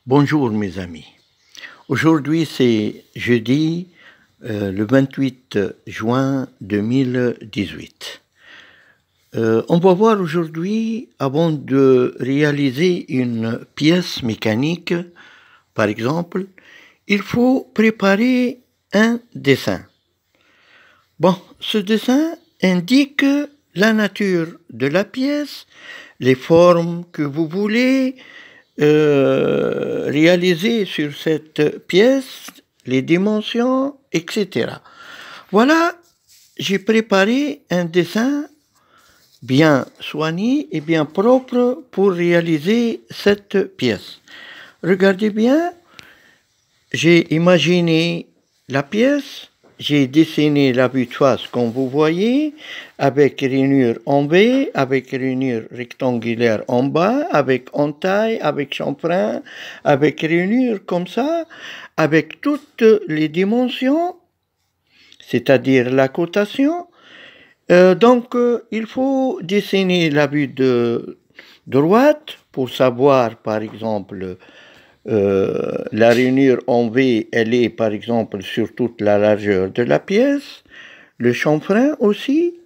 Bonjour mes amis. Aujourd'hui c'est jeudi le 28 juin 2018. On va voir aujourd'hui, avant de réaliser une pièce mécanique, par exemple, il faut préparer un dessin. Bon, ce dessin indique la nature de la pièce, les formes que vous voulez réaliser sur cette pièce, les dimensions, etc. Voilà, j'ai préparé un dessin bien soigné et bien propre pour réaliser cette pièce. Regardez bien, j'ai imaginé la pièce. J'ai dessiné la vue de face comme vous voyez, avec rainure en V, avec rainure rectangulaire en bas, avec entaille, avec chanfrein, avec rainure comme ça, avec toutes les dimensions, c'est-à-dire la cotation. Donc, il faut dessiner la vue de droite pour savoir, par exemple, la rainure en V, elle est par exemple sur toute la largeur de la pièce. Le chanfrein aussi,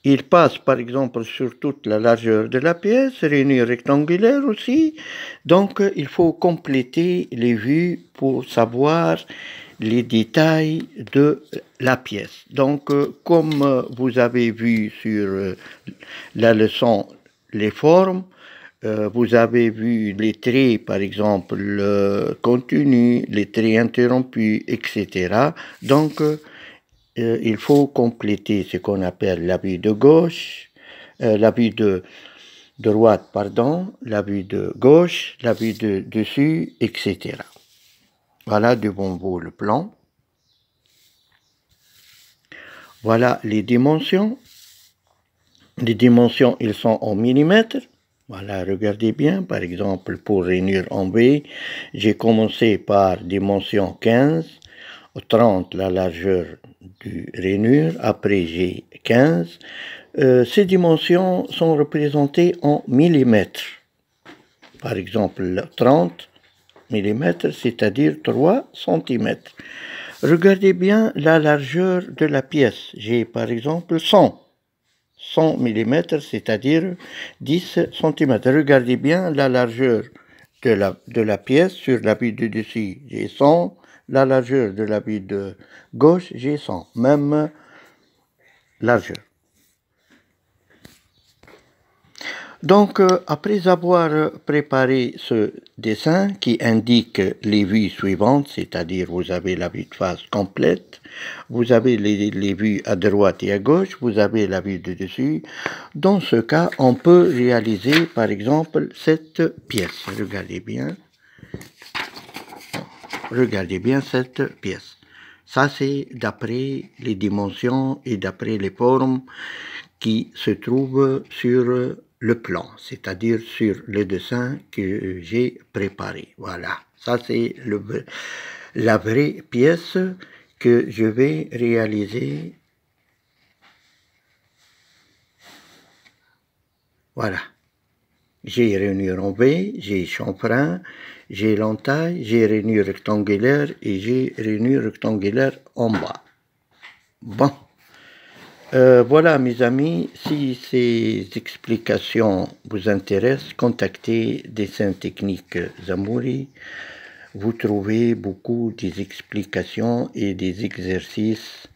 il passe par exemple sur toute la largeur de la pièce, rainure rectangulaire aussi. Donc il faut compléter les vues pour savoir les détails de la pièce. Donc comme vous avez vu sur la leçon les formes, vous avez vu les traits, par exemple, continus, les traits interrompus, etc. Donc, il faut compléter ce qu'on appelle la vue de gauche, la vue de droite, pardon, la vue de gauche, la vue de dessus, etc. Voilà devant vous le plan. Voilà les dimensions. Les dimensions, ils sont en millimètres. Voilà, regardez bien, par exemple, pour rainure en V, j'ai commencé par dimension 15, 30 la largeur du rainure, après j'ai 15. Ces dimensions sont représentées en millimètres. Par exemple, 30 millimètres, c'est-à-dire 3 centimètres. Regardez bien la largeur de la pièce. J'ai par exemple 100 mm, c'est-à-dire 10 cm. Regardez bien la largeur de la pièce sur la vue de dessus, j'ai 100. La largeur de la vue de gauche, j'ai 100. Même largeur. Donc, après avoir préparé ce dessin qui indique les vues suivantes, c'est-à-dire vous avez la vue de face complète, vous avez les vues à droite et à gauche, vous avez la vue de dessus. Dans ce cas, on peut réaliser, par exemple, cette pièce. Regardez bien. Regardez bien cette pièce. Ça, c'est d'après les dimensions et d'après les formes qui se trouvent sur le plan, c'est-à-dire sur le dessin que j'ai préparé. Voilà, ça c'est la vraie pièce que je vais réaliser. Voilà. J'ai rainure en V, j'ai chanfrein, j'ai l'entaille, j'ai rainure rectangulaire et j'ai rainure rectangulaire en bas. Bon. Voilà mes amis, si ces explications vous intéressent, contactez Dessin Technique Zamouri. Vous trouvez beaucoup des explications et des exercices.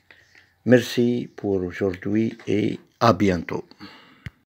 Merci pour aujourd'hui et à bientôt.